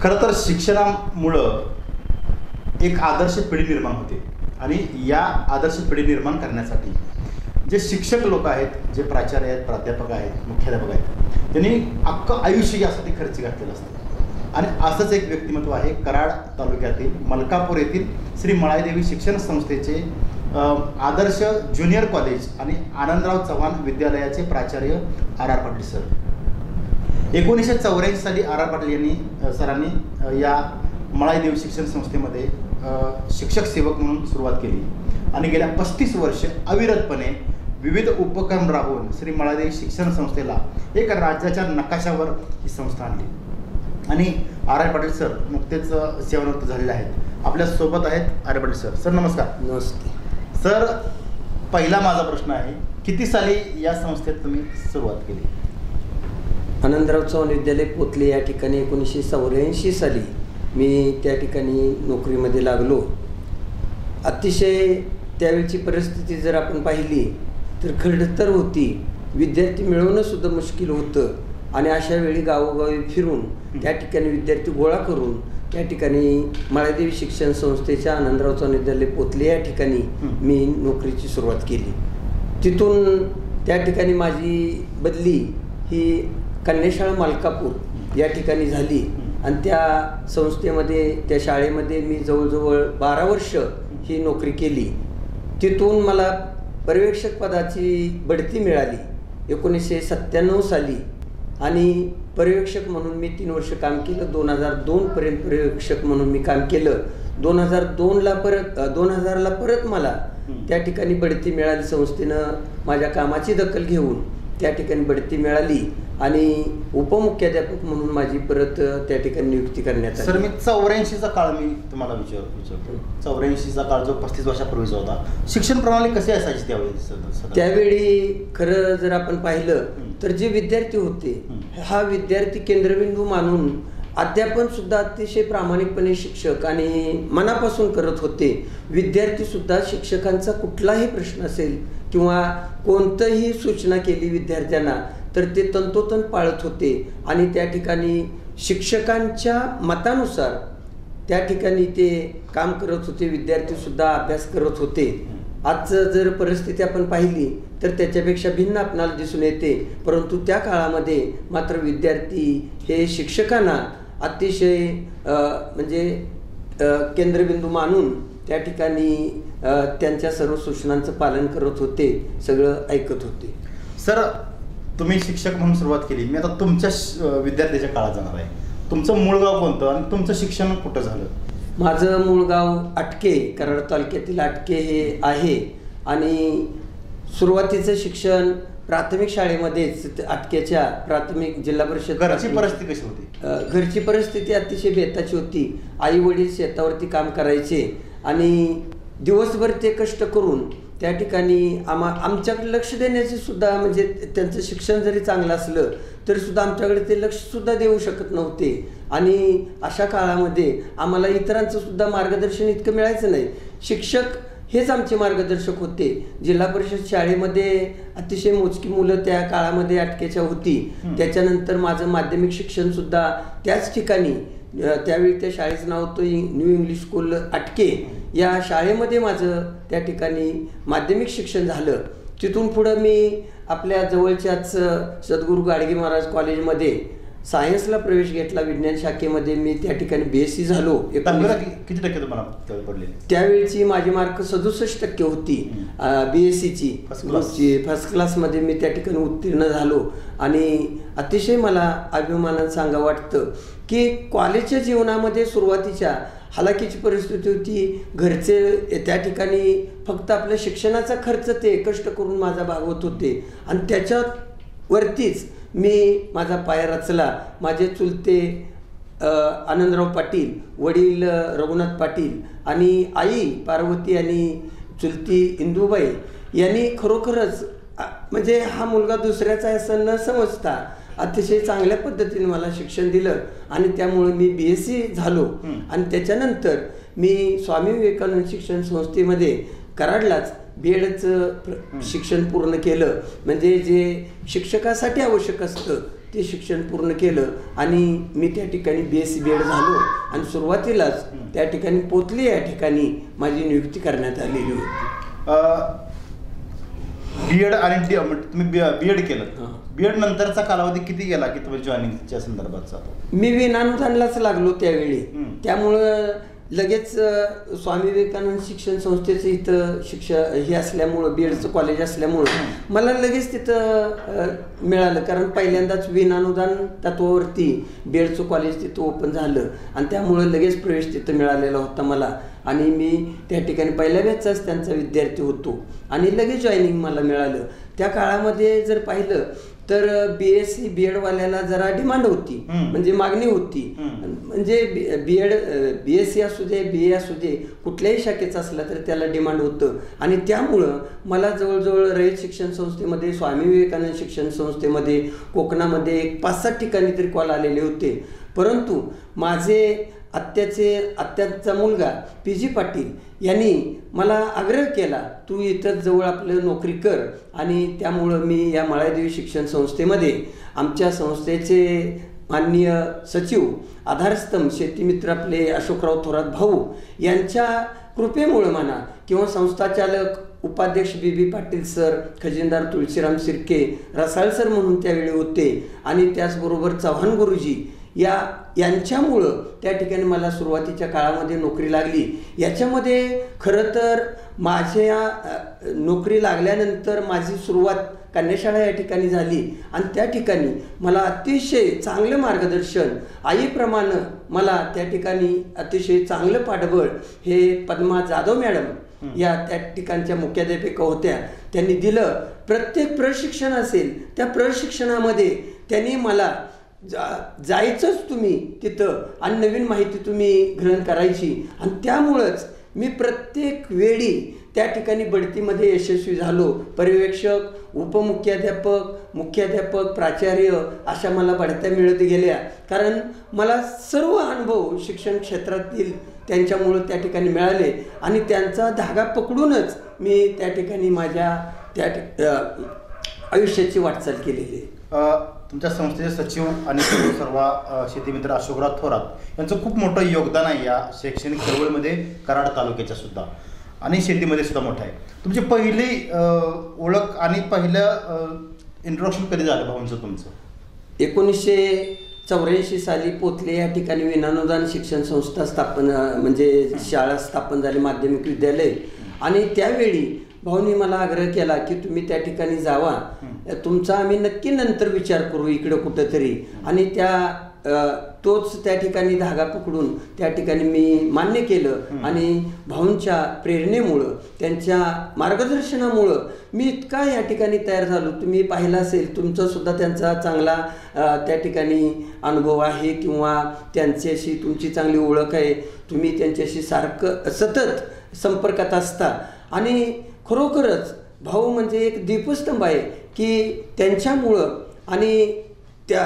खरं तर शिक्षणामुळं एक आदर्श पिढी निर्माण होते आणि या आदर्श पिढी निर्माण करण्यासाठी जे शिक्षक लोक आहेत, जे प्राचार्य आहेत, प्राध्यापक आहेत, मुख्याध्यापक आहेत, त्यांनी अख्खं आयुष्य यासाठी खर्च घातलेलं असतं. आणि असंच एक व्यक्तिमत्व आहे कराड तालुक्यातील मलकापूर येथील श्री मळाईदेवी शिक्षण संस्थेचे आदर्श ज्युनियर कॉलेज आणि आनंदराव चव्हाण विद्यालयाचे प्राचार्य आर पाटील सर. 1984 साली आर पाटील सरांनी या मळाईदेवी शिक्षण संस्थेमध्ये शिक्षक सेवक म्हणून सुरुवात केली आणि गेल्या 35 वर्ष अविरतपणे विविध उपक्रम राबवून श्री मळाईदेवी शिक्षण संस्थेला एक राज्याच्या नकाशावर ही संस्था आणली. आणि आर पाटील सर नुकतेच सेवानिवृत्त झालेले आहेत. आपल्या सोबत आहेत आर पाटील सर. सर नमस्कार. नमस्ते सर. पहिला माझा प्रश्न आहे, किती साली या संस्थेत तुम्ही सुरुवात केली? आनंदराव चव्हाण विद्यालय पोतले या ठिकाणी 1984 साली मी त्या ठिकाणी नोकरीमध्ये लागलो. अतिशय त्यावेळची परिस्थिती जर आपण पाहिली तर खडतर होती. विद्यार्थी मिळवणंसुद्धा मुश्किल होतं आणि अशा वेळी गावोगावी फिरून त्या ठिकाणी विद्यार्थी गोळा करून त्या ठिकाणी मळाईदेवी शिक्षण संस्थेच्या आनंदराव चव्हाण विद्यालय पोतले या ठिकाणी मी नोकरीची सुरुवात केली. तिथून त्या ठिकाणी माझी बदली ही कन्याशाळा मलकापूर या ठिकाणी झाली आणि त्या संस्थेमध्ये त्या शाळेमध्ये मी जवळजवळ 12 वर्ष ही नोकरी केली. तिथून मला पर्यवेक्षक पदाची बढती मिळाली 1997 साली आणि पर्यवेक्षक म्हणून मी 3 वर्ष काम केलं. 2002 पर्यंत पर्यवेक्षक म्हणून मी काम केलं. 2000ला परत मला त्या ठिकाणी बढती मिळाली. संस्थेनं माझ्या कामाची दखल घेऊन त्या ठिकाणी बढती मिळाली आणि उपमुख्याध्यापक म्हणून माझी परत त्या ठिकाणी नियुक्ती करण्यात आली. सर मी 84चा काळ मी तुम्हाला विचारतो. 84चा काळ जो 35 वर्षापूर्वीचा होता, शिक्षण प्रणाली कशी असायची त्यावेळी? त्यावेळी खरं जर आपण पाहिलं तर जे विद्यार्थी होते हा विद्यार्थी केंद्रबिंदू मानून अध्यापन सुद्धा अतिशय प्रामाणिकपणे शिक्षक आणि मनापासून करत होते. विद्यार्थी सुद्धा शिक्षकांचा कुठलाही प्रश्न असेल किंवा कोणतंही सूचना केली विद्यार्थ्यांना तर ते तंतोतंत पाळत होते आणि त्या ठिकाणी शिक्षकांच्या मतानुसार त्या ठिकाणी ते काम करत होते. विद्यार्थी सुद्धा अभ्यास करत होते. आजचं जर परिस्थिती आपण पाहिली तर त्याच्यापेक्षा भिन्न आपणाला दिसून येते. परंतु त्या काळामध्ये मात्र विद्यार्थी हे शिक्षकांना अतिशय म्हणजे केंद्रबिंदू मानून त्या ठिकाणी त्यांच्या सर्व सूचनांचं पालन करत होते, सगळं ऐकत होते. सर तुम्ही शिक्षक म्हणून सुरुवात केली. मी आता तुमच्या विद्यार्थ्याच्या काळात जाणार आहे. तुमचं मूळ गाव कोणतं आणि तुमचं शिक्षण कुठं झालं? माझं मूळ गाव आटके, कराड तालुक्यातील आटके हे आहे आणि सुरुवातीचं शिक्षण प्राथमिक शाळेमध्येच आटक्याच्या प्राथमिक जिल्हा परिषद. घरची परिस्थिती कशी होती? घरची परिस्थिती अतिशय बेताची होती. आई वडील शेतावरती काम करायचे आणि दिवसभर ते कष्ट करून त्या ठिकाणी आमच्याकडे लक्ष देण्याचे सुद्धा म्हणजे त्यांचं शिक्षण जरी चांगलं असलं तरी सुद्धा आमच्याकडे ते लक्षसुद्धा देऊ शकत नव्हते. आणि अशा काळामध्ये आम्हाला इतरांचं सुद्धा मार्गदर्शन इतकं मिळायचं नाही. शिक्षक हेच आमचे मार्गदर्शक होते. जिल्हा परिषद शाळेमध्ये अतिशय मोजकी मुलं त्या काळामध्ये अटकेच्या होती. त्याच्यानंतर माझं माध्यमिक शिक्षण सुद्धा त्याच ठिकाणी, त्यावेळी त्या शाळेचं नाव होतं न्यू इंग्लिश स्कूल आटके, या शाळेमध्ये माझं त्या ठिकाणी माध्यमिक शिक्षण झालं. तिथून पुढं मी आपल्या जवळच्याच सद्गुरू गाडगे महाराज कॉलेजमध्ये सायन्सला प्रवेश घेतला. विज्ञान शाखेमध्ये मी त्या ठिकाणी BSc झालो. किती टक्के तुम्हाला पडले? त्यावेळची माझी मार्क 67% होती BScची. फर्स्ट क्लासमध्ये मी त्या ठिकाणी उत्तीर्ण झालो आणि अतिशय मला अभिमानानं सांगावं वाटतं की कॉलेजच्या जीवनामध्ये सुरुवातीच्या हालाकीची परिस्थिती होती. घरचे त्या ठिकाणी फक्त आपल्या शिक्षणाचा खर्च ते कष्ट करून माझा भागवत होते आणि त्याच्यावरतीच मी माझा पाय रचला. माझे चुलते आनंदराव पाटील, वडील रघुनाथ पाटील आणि आई पार्वती आणि चुलती इंदुबाई यांनी खरोखरच म्हणजे हा मुलगा दुसऱ्याचा असं न समजता अतिशय चांगल्या पद्धतीने मला शिक्षण दिलं आणि त्यामुळे मी BSc झालो. आणि त्याच्यानंतर मी स्वामी विवेकानंद शिक्षण संस्थेमध्ये कराडलाच B.Edचं शिक्षण पूर्ण केलं, म्हणजे जे शिक्षकासाठी आवश्यक असतं ते शिक्षण पूर्ण केलं आणि मी त्या ठिकाणी B.Sc B.Ed झालो आणि सुरुवातीलाच त्या ठिकाणी पोतली या ठिकाणी माझी नियुक्ती करण्यात आलेली होती. B.Ed आणि तुम्ही B.Ed केलं. B.Ed नंतरचा कालावधी किती गेला की तुम्ही जॉईनिंगच्या संदर्भात जातो? मी विनानुदानलाच लागलो त्यावेळी, त्यामुळं लगेच स्वामी विवेकानंद शिक्षण संस्थेचं इथं हे असल्यामुळं B.Edचं कॉलेज असल्यामुळं मला लगेच तिथं मिळालं, कारण पहिल्यांदाच विनानुदान तत्वावरती B.Edचं कॉलेज तिथं ओपन झालं आणि त्यामुळं लगेच प्रवेश तिथं मिळालेला होता मला आणि मी त्या ठिकाणी पहिल्या बॅचचाच त्यांचा विद्यार्थी होतो आणि लगेच जॉईनिंग मला मिळालं. त्या काळामध्ये जर पाहिलं तर B.Sc B.Ed वाल्याला जरा डिमांड होती, म्हणजे मागणी होती. म्हणजे B.Ed B.Sc असू दे BA असू दे कुठल्याही शाखेचा असला तर त्याला डिमांड होतं आणि त्यामुळं मला जवळजवळ रयत शिक्षण संस्थेमध्ये, स्वामी विवेकानंद शिक्षण संस्थेमध्ये, कोकणामध्ये एक 5-7 ठिकाणी तरी कॉल आलेले होते. परंतु माझे आत्याचा मुलगा PG पाटील यांनी मला आग्रह केला, तू इथं जवळ आपलं नोकरी कर, आणि त्यामुळं मी या मळादेवी शिक्षण संस्थेमध्ये आमच्या संस्थेचे माननीय सचिव आधारस्तंभ शेतीमित्र आपले अशोकराव थोरात भाऊ यांच्या कृपेमुळं म्हणा किंवा संस्थाचालक उपाध्यक्ष BB पाटील सर, खजिनदार तुळशीराम सिरके, रसाळ सर म्हणून त्यावेळी होते आणि त्याचबरोबर चव्हाण गुरुजी यांच्यामुळं त्या ठिकाणी मला सुरुवातीच्या काळामध्ये नोकरी लागली. याच्यामध्ये खरं तर माझ्या नोकरी लागल्यानंतर माझी सुरुवात कन्याशाळा या ठिकाणी झाली आणि त्या ठिकाणी मला अतिशय चांगलं मार्गदर्शन आईप्रमाणे मला त्या ठिकाणी अतिशय चांगलं पाठबळ हे पद्मा जाधव मॅडम या त्या ठिकाणच्या मुख्याध्यापिका होत्या, त्यांनी दिलं. प्रत्येक प्रशिक्षण असेल त्या प्रशिक्षणामध्ये त्यांनी मला जायचंच तुम्ही तिथं आणि नवीन माहिती तुम्ही ग्रहण करायची आणि त्यामुळंच मी प्रत्येक वेळी त्या ठिकाणी बढतीमध्ये यशस्वी झालो. पर्यवेक्षक, उपमुख्याध्यापक, मुख्याध्यापक, प्राचार्य अशा मला बढत्या मिळत गेल्या, कारण मला सर्व अनुभव शिक्षण क्षेत्रातील त्यांच्यामुळं त्या ठिकाणी मिळाले आणि त्यांचा धागा पकडूनच मी त्या ठिकाणी माझ्या आयुष्याची वाटचाल केलेली आहे. तुमच्या संस्थेचे सचिव आणि सर्व शेतीमित्र अशोकराव थोरात यांचं खूप मोठं योगदान आहे या शैक्षणिक चळवळीमध्ये, कराड तालुक्याच्या सुद्धा आणि शेतीमध्ये सुद्धा मोठं आहे. तुमची पहिली ओळख आणि पहिलं इंट्रोडक्शन कधी झालं भाऊंचं तुमचं? 1984 साली पोतले या ठिकाणी विनानुदान शिक्षण संस्था स्थापन, म्हणजे शाळा स्थापन झाली, माध्यमिक विद्यालय, आणि त्यावेळी भाऊनी मला आग्रह केला की तुम्ही त्या ठिकाणी जावा, तुमचा आम्ही नक्की नंतर विचार करू इकडं कुठंतरी, आणि तोच त्या ठिकाणी धागा पकडून त्या ठिकाणी मी मान्य केलं आणि भाऊंच्या प्रेरणेमुळं, त्यांच्या मार्गदर्शनामुळं मी इतका या ठिकाणी तयार झालो. तुम्ही पाहिलं असेल, तुमचा सुद्धा त्यांचा चांगला त्या ठिकाणी अनुभव आहे किंवा त्यांच्याशी तुमची चांगली ओळख आहे, तुम्ही त्यांच्याशी सारखं सतत संपर्कात असता आणि खरोखरच भाऊ म्हणजे एक दीपस्तंभ आहे की त्यांच्यामुळं आणि त्या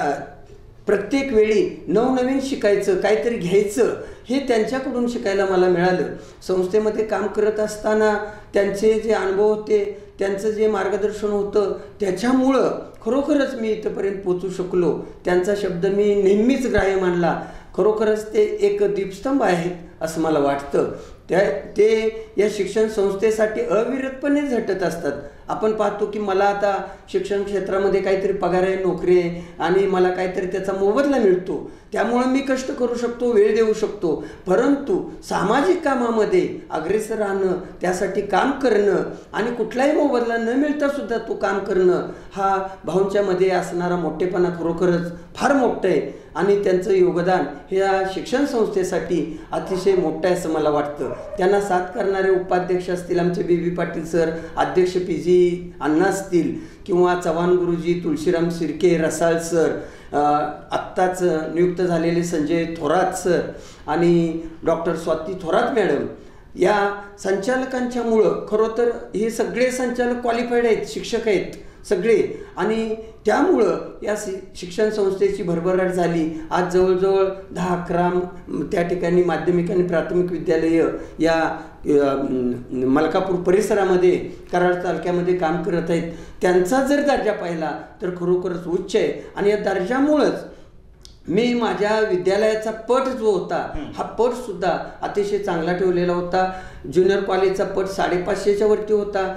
प्रत्येक वेळी नवनवीन शिकायचं, काहीतरी घ्यायचं हे त्यांच्याकडून शिकायला मला मिळालं. संस्थेमध्ये काम करत असताना त्यांचे जे अनुभव होते, त्यांचं जे मार्गदर्शन होतं, त्याच्यामुळं खरोखरच मी इथंपर्यंत पोचू शकलो. त्यांचा शब्द मी नेहमीच ग्राह्य मानला. खरोखरच ते एक दीपस्तंभ आहेत असं मला वाटतं. ते या शिक्षण संस्थेसाठी अविरतपणे झटत असतात. आपण पाहतो की मला आता शिक्षण क्षेत्रामध्ये काहीतरी पगार आहे, नोकरी आहे आणि मला काहीतरी त्याचा मोबदला मिळतो, त्यामुळं मी कष्ट करू शकतो, वेळ देऊ शकतो, परंतु सामाजिक कामामध्ये अग्रेसर राहणं, त्यासाठी काम करणं आणि कुठलाही मोबदला न मिळता सुद्धा तो काम करणं, हा भाऊंच्यामध्ये असणारा मोठेपणा खरोखरच फार मोठं आहे आणि त्यांचं योगदान हे या शिक्षण संस्थेसाठी अतिशय मोठं आहे असं मला वाटतं. त्यांना साथ करणारे उपाध्यक्ष असतील आमचे BB पाटील सर, अध्यक्ष PG अण्णा असतील किंवा चव्हाण गुरुजी, तुळशीराम सिरके, रसाळ सर, आत्ताच नियुक्त झालेले संजय थोरात सर आणि डॉक्टर स्वाती थोरात मॅडम, या संचालकांच्यामुळं खरं तर हे सगळे संचालक क्वालिफाईड आहेत, शिक्षक आहेत, सगळे, आणि त्यामुळं या शिक्षण संस्थेची भरभराट झाली. आज जवळजवळ 10-11 त्या ठिकाणी माध्यमिक आणि प्राथमिक विद्यालय या मलकापूर परिसरामध्ये, कराड तालुक्यामध्ये काम करत आहेत. त्यांचा जर दर्जा पाहिला तर खरोखरच उच्च आहे. आणि या दर्जामुळंच मी माझ्या विद्यालयाचा पट जो होता, हा पटसुद्धा अतिशय चांगला ठेवलेला होता. ज्युनियर कॉलेजचा पट 550च्या वरती होता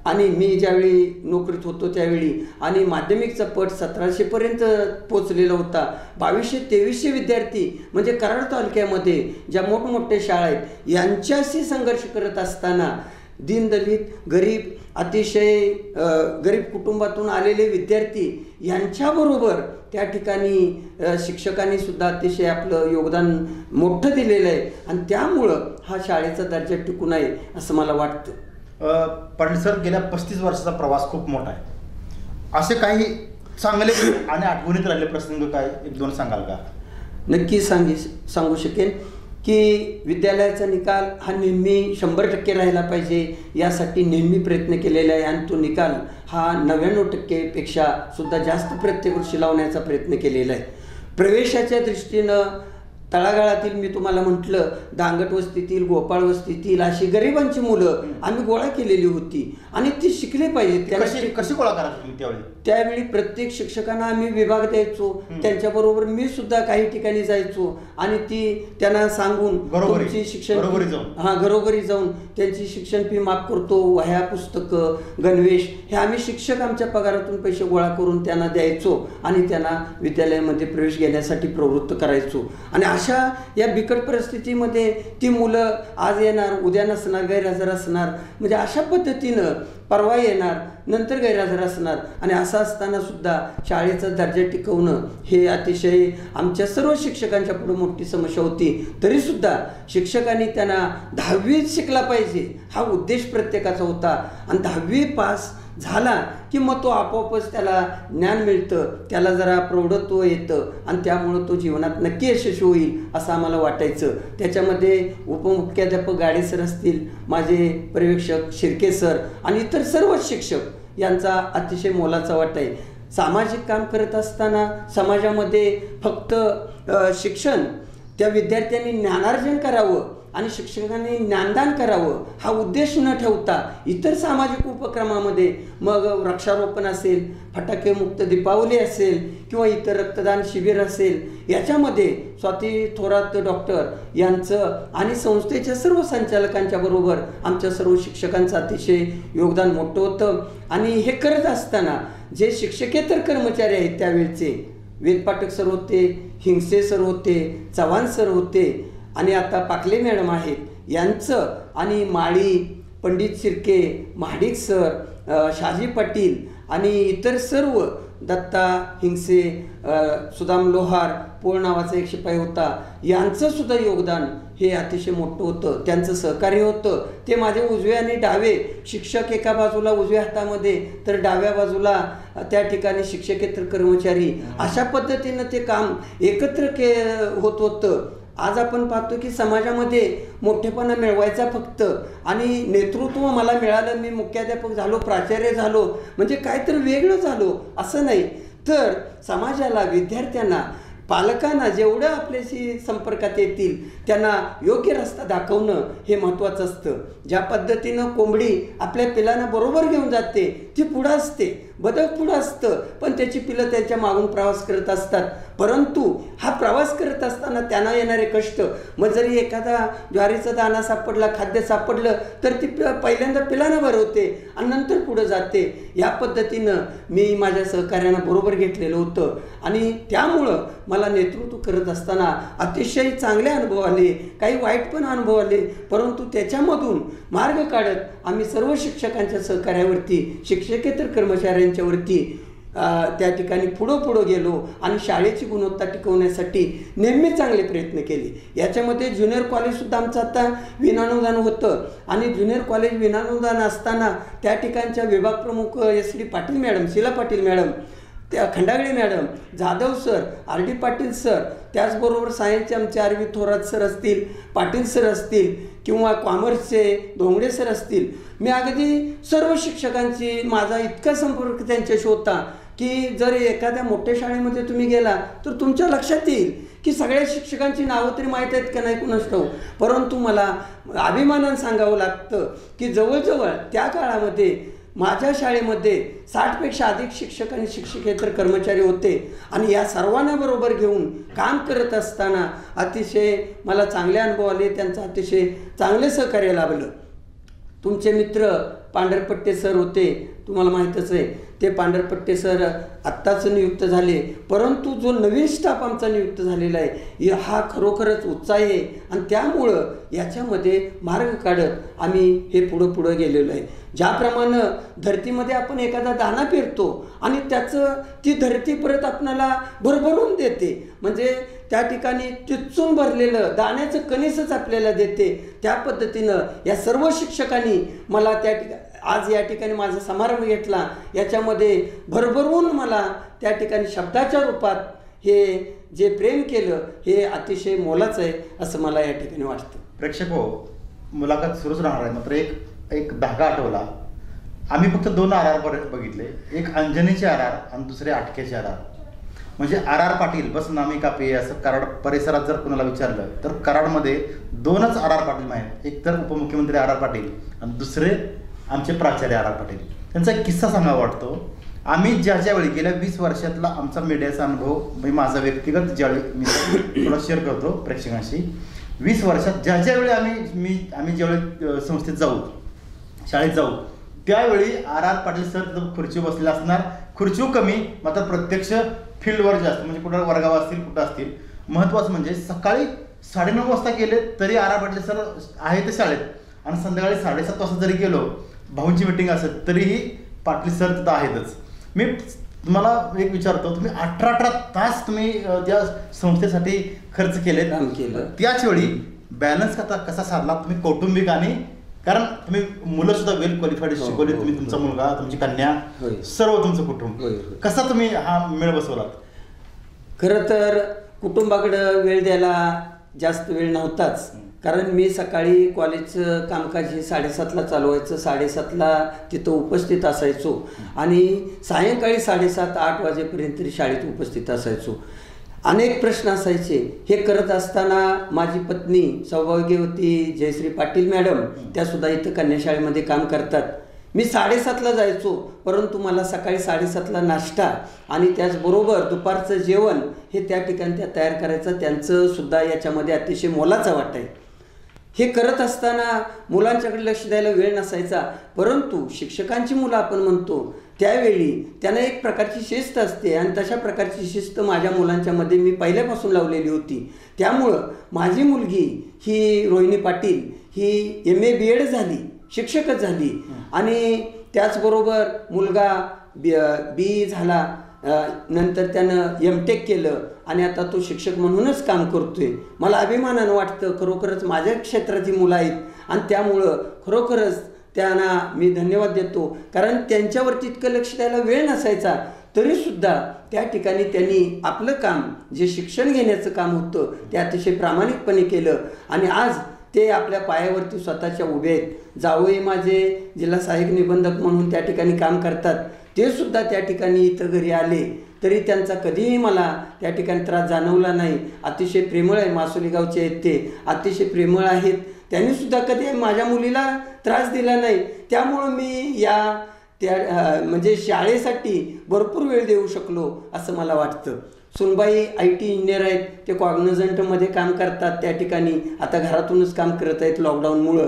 आणि मी ज्यावेळी नोकरीत होतो त्यावेळी, आणि माध्यमिकचा पट 1700पर्यंत पोचलेला होता. 2200-2300 विद्यार्थी म्हणजे कराड तालुक्यामध्ये ज्या मोठमोठ्या शाळा आहेत यांच्याशी संघर्ष करत असताना दीनदलित, गरीब, अतिशय गरीब कुटुंबातून आलेले विद्यार्थी यांच्याबरोबर त्या ठिकाणी शिक्षकांनी सुद्धा अतिशय आपलं योगदान मोठं दिलेलं आहे. आणि त्यामुळं हा शाळेचा दर्जा टिकून आहे असं मला वाटतं. पाटील सर, गेल्या 35 वर्षाचा प्रवास खूप मोठा आहे. असे काही चांगले आणि आठवणीत राहिलेले प्रसंग काय 1-2 सांगाल का? नक्की सांगू शकेन की विद्यालयाचा निकाल हा नेहमी 100% राहिला पाहिजे यासाठी नेहमी प्रयत्न केलेला आहे. आणि तो निकाल हा 99%पेक्षा सुद्धा जास्त प्रत्येक वर्षी लावण्याचा प्रयत्न केलेला आहे. प्रवेशाच्या दृष्टीनं तळागाळातील मी तुम्हाला म्हटलं दांगट वस्तीतील, गोपाळ वस्तीतील अशी गरिबांची मुलं आम्ही गोळा केलेली होती आणि ती शिकले पाहिजे. कशी गोळा करायची तुम्ही त्यावेळी? त्यावेळी प्रत्येक शिक्षकांना आम्ही विभाग द्यायचो. त्यांच्याबरोबर मी सुद्धा काही ठिकाणी जायचो आणि ती त्यांना सांगून तुमची शिक्षण घरोघरी जाऊन त्यांची शिक्षण फी माफ करतो, वह्या, पुस्तकं, गणवेश हे आम्ही शिक्षक आमच्या पगारातून पैसे गोळा करून त्यांना द्यायचो आणि त्यांना विद्यालयामध्ये प्रवेश घेण्यासाठी प्रवृत्त करायचो. आणि अशा या बिकट परिस्थितीमध्ये ती मुलं आज येणार, उद्या नसणार, गैरहजर असणार, म्हणजे अशा पद्धतीनं परवा येणार, नंतर गैरहजर असणार. आणि असं असताना सुद्धा शाळेचा दर्जा टिकवणं हे अतिशय आमच्या सर्व शिक्षकांच्या पुढे मोठी समस्या होती. तरीसुद्धा शिक्षकांनी त्यांना 10वी शिकला पाहिजे हा उद्देश प्रत्येकाचा होता. आणि 10वी पास झाला की मग तो आपोआपच त्याला ज्ञान मिळतं, त्याला जरा प्रौढत्व येतं आणि त्यामुळं तो जीवनात नक्की यशस्वी होईल असं आम्हाला वाटायचं. त्याच्यामध्ये उपमुख्याध्यापक गाडे सर असतील, माझे पर्यवेक्षक शिर्के सर आणि इतर सर्व शिक्षक यांचा अतिशय मोलाचा वाटा आहे. सामाजिक काम करत असताना समाजामध्ये फक्त शिक्षण त्या विद्यार्थ्यांनी ज्ञानार्जन करावं आणि शिक्षकांनी ज्ञानदान करावं हा उद्देश न ठेवता इतर सामाजिक उपक्रमामध्ये, मग वृक्षारोपण असेल, फटाके मुक्त दीपावली असेल किंवा इतर रक्तदान शिबिर असेल, याच्यामध्ये स्वाती थोरात डॉक्टर यांचं आणि संस्थेच्या सर्व संचालकांच्या बरोबर आमच्या सर्व शिक्षकांचं अतिशय योगदान मोठं होतं. आणि हे करत असताना जे शिक्षकेतर कर्मचारी आहेत त्यावेळचे, वेदपाठक सर होते, हिंगसे सर होते, चव्हाण सर होते आणि आता पाकले मॅडम आहेत, यांचं आणि माळी, पंडित शिर्के, महाडिक सर, शाजी पाटील आणि इतर सर्व, दत्ता हिंगसे, सुदाम लोहार, पोळ नावाचा एक शिपाई होता, यांचं सुद्धा योगदान हे अतिशय मोठं होतं. त्यांचं सहकार्य होतं. ते माझे उजवे आणि डावे शिक्षक एका बाजूला उजव्या हातामध्ये तर डाव्या बाजूला त्या ठिकाणी शिक्षकेतर कर्मचारी, अशा पद्धतीनं ते काम एकत्र होत होतं. आज आपण पाहतो की समाजामध्ये मोठेपणा मिळवायचा फक्त आणि नेतृत्व मला मिळालं, मी मुख्याध्यापक झालो, प्राचार्य झालो म्हणजे काहीतरी वेगळं झालो असं नाही, तर समाजाला, विद्यार्थ्यांना, पालकांना जेवढं आपल्याशी संपर्कात येतील त्यांना योग्य रस्ता दाखवणं हे महत्त्वाचं असतं. ज्या पद्धतीनं कोंबडी आपल्या पिलांना बरोबर घेऊन जाते, ती पुढं असते, बदक पुढं असतं, पण त्याची पिलं त्याच्या मागून प्रवास करत असतात. परंतु हा प्रवास करत असताना त्यांना येणारे कष्ट, मग जरी एखादा ज्वारीचा दाणा सापडला, खाद्य सापडलं तर ती पहिल्यांदा पिलांना भरवते आणि नंतर पुढं जाते. या पद्धतीनं मी माझ्या सहकार्यांना बरोबर घेतलेलं होतं आणि त्यामुळं मला नेतृत्व करत असताना अतिशय चांगले अनुभव आले, काही वाईट पण अनुभव आले, परंतु त्याच्यामधून मार्ग काढत आम्ही सर्व शिक्षकांच्या सहकार्यावरती, शिक्षकेतर कर्मचाऱ्यांच्यावरती त्या ठिकाणी पुढं गेलो आणि शाळेची गुणवत्ता टिकवण्यासाठी नेहमी चांगले प्रयत्न केले. याच्यामध्ये ज्युनियर कॉलेजसुद्धा आमचं आता विनानुदान होतं आणि ज्युनियर कॉलेज विनानुदान असताना त्या ठिकाणच्या विभाग प्रमुख SD Patil madam, Sheela Patil madam, त्या Khandagale madam, Jadhav sir, R D Patil sir, त्याचबरोबर सायन्सचे आमचे आर व्ही थोरात सर असतील, पाटील सर असतील किंवा कॉमर्सचे धोंगडे सर असतील, मी अगदी सर्व शिक्षकांची माझा इतका संपर्क त्यांच्याशी होता की जर एखाद्या मोठ्या शाळेमध्ये तुम्ही गेला तर तुमच्या लक्षात येईल की सगळ्या शिक्षकांची नावं तरी माहीत आहेत का नाही कुणास ठाऊक. परंतु मला अभिमानानं सांगावं लागतं की जवळजवळ त्या काळामध्ये माझ्या शाळेमध्ये 60पेक्षा अधिक शिक्षक आणि शिक्षकेतर कर्मचारी होते आणि या सर्वांना बरोबर घेऊन काम करत असताना अतिशय मला चांगले अनुभव आले, त्यांचं अतिशय चांगले सहकार्य लाभलं. तुमचे मित्र पांढरपट्टे सर होते, तुम्हाला माहीतच आहे, ते पांढरपट्टे सर आत्ताच नियुक्त झाले, परंतु जो नवीन स्टाफ आमचा नियुक्त झालेला आहे हा खरोखरच उत्साही आहे आणि त्यामुळं याच्यामध्ये मार्ग काढत आम्ही हे पुढं गेलेलो आहे. ज्याप्रमाणे धरतीमध्ये आपण एखादा दाणा पेरतो आणि त्याचं ती धरती परत आपणाला भरभरून देते, म्हणजे त्या ठिकाणी चिच्चून भरलेलं दाण्याचं कणीसच आपल्याला देते, त्या पद्धतीनं या सर्व शिक्षकांनी मला आज या ठिकाणी माझा समारंभ घेतला, याच्यामध्ये भरभरून मला त्या ठिकाणी शब्दाच्या रूपात हे जे प्रेम केलं हे अतिशय मोलाचं आहे असं मला या ठिकाणी वाटतं. प्रेक्षक हो, मुलाखत सुरूच राहणार आहे, मात्र एक धागा आठवला. आम्ही फक्त 2 RR बघितले, एक अंजनीचे RR आणि दुसरे आटकेचे RR. म्हणजे RR पाटील बस नामी कापी असं कराड परिसरात जर कुणाला विचारलं तर कराडमध्ये 2च RR पाटील आहेत, एक तर उपमुख्यमंत्री RR पाटील आणि दुसरे आमचे प्राचार्य RR पाटील. त्यांचा एक किस्सा सांगावा वाटतो. आम्ही ज्यावेळी गेल्या 20 वर्षातला आमचा मीडियाचा अनुभव, म्हणजे माझा व्यक्तिगत ज्यावेळी मी थोडा शेअर करतो प्रेक्षकांशी, 20 वर्षात ज्यावेळी आम्ही ज्यावेळी संस्थेत जाऊ, शाळेत जाऊ, त्यावेळी RR पाटील सर तिथं खुर्चीवर बसलेला असणार, खुर्ची कमी मात्र प्रत्यक्ष फील्डवर जास्त, म्हणजे कुठं वर्गावर असतील कुठं असतील. महत्त्वाचं म्हणजे सकाळी 9:30 वाजता गेले तरी RR पाटील सर आहे ते शाळेत आणि संध्याकाळी 7:30 वाजता जरी गेलो, भाऊंची मीटिंग असेल तरीही पाटील सर तिथं आहेतच. मी तुम्हाला एक विचारतो, तुम्ही 18 तास तुम्ही त्या संस्थेसाठी खर्च केले, त्याच वेळी बॅलन्स कसा साधला तुम्ही कौटुंबिक आणि, कारण तुम्ही मुलं सुद्धा वेल क्वालिफाईड शिकवले, तुम्ही तुमचा मुलगा, तुमची कन्या, सर्व तुमचं कुटुंब, कसा तुम्ही हा मेळ बसवलात? खरं तर कुटुंबाकडं वेळ द्यायला जास्त वेळ नव्हताच, कारण मी सकाळी कॉलेजचं कामकाज हे 7:30ला चालू व्हायचं, 7:30ला तिथं उपस्थित असायचो आणि सायंकाळी 7:30-8 वाजेपर्यंत तरी शाळेत उपस्थित असायचो. अनेक प्रश्न असायचे. हे करत असताना माझी पत्नी सौभाग्यवती जयश्री पाटील मॅडम, त्यासुद्धा इथं कन्याशाळेमध्ये काम करतात. मी 7:30ला जायचो, परंतु मला सकाळी 7:30ला नाश्ता आणि त्याचबरोबर दुपारचं जेवण हे त्या ठिकाणी त्या तयार करायचं, त्यांचं सुद्धा याच्यामध्ये अतिशय मोलाचा वाटा आहे. हे करत असताना मुलांच्याकडे लक्ष द्यायला वेळ नसायचा, परंतु शिक्षकांची मुलं आपण म्हणतो त्यावेळी त्यांना एक प्रकारची शिस्त असते आणि तशा प्रकारची शिस्त माझ्या मुलांच्यामध्ये मी पहिल्यापासून लावलेली होती. त्यामुळं माझी मुलगी ही रोहिणी पाटील ही MA BEd झाली, शिक्षकच झाली आणि त्याचबरोबर मुलगा BE झाला, नंतर त्यानं MTech केलं आणि आता तो शिक्षक म्हणूनच काम करतोय. मला अभिमानानं वाटतं, खरोखरच माझ्या क्षेत्रातील मुलं आहेत आणि त्यामुळं खरोखरच त्यांना मी धन्यवाद देतो, कारण त्यांच्यावरती इतकं लक्ष द्यायला वेळ नसायचा, तरीसुद्धा त्या ठिकाणी त्यांनी आपलं काम, जे शिक्षण घेण्याचं काम होतं ते अतिशय प्रामाणिकपणे केलं आणि आज ते आपल्या पायावरती स्वतःच्या उभे आहेत. जावई माझे जिल्हा सहाय्यक निबंधक म्हणून त्या ठिकाणी काम करतात, ते सुद्धा त्या ठिकाणी इथं घरी आले तरी त्यांचा कधीही मला त्या ठिकाणी त्रास जाणवला नाही. अतिशय प्रेमळ आहे, मासोली गावचे आहेत ते, अतिशय प्रेमळ आहेत. त्यांनीसुद्धा कधी माझ्या मुलीला त्रास दिला नाही. त्यामुळं मी म्हणजे शाळेसाठी भरपूर वेळ देऊ शकलो असं मला वाटतं. सुनबाई IT इंजिनियर आहेत, ते कॉग्निझंटमध्ये काम करतात त्या ठिकाणी, आता घरातूनच काम करत आहेत लॉकडाऊनमुळं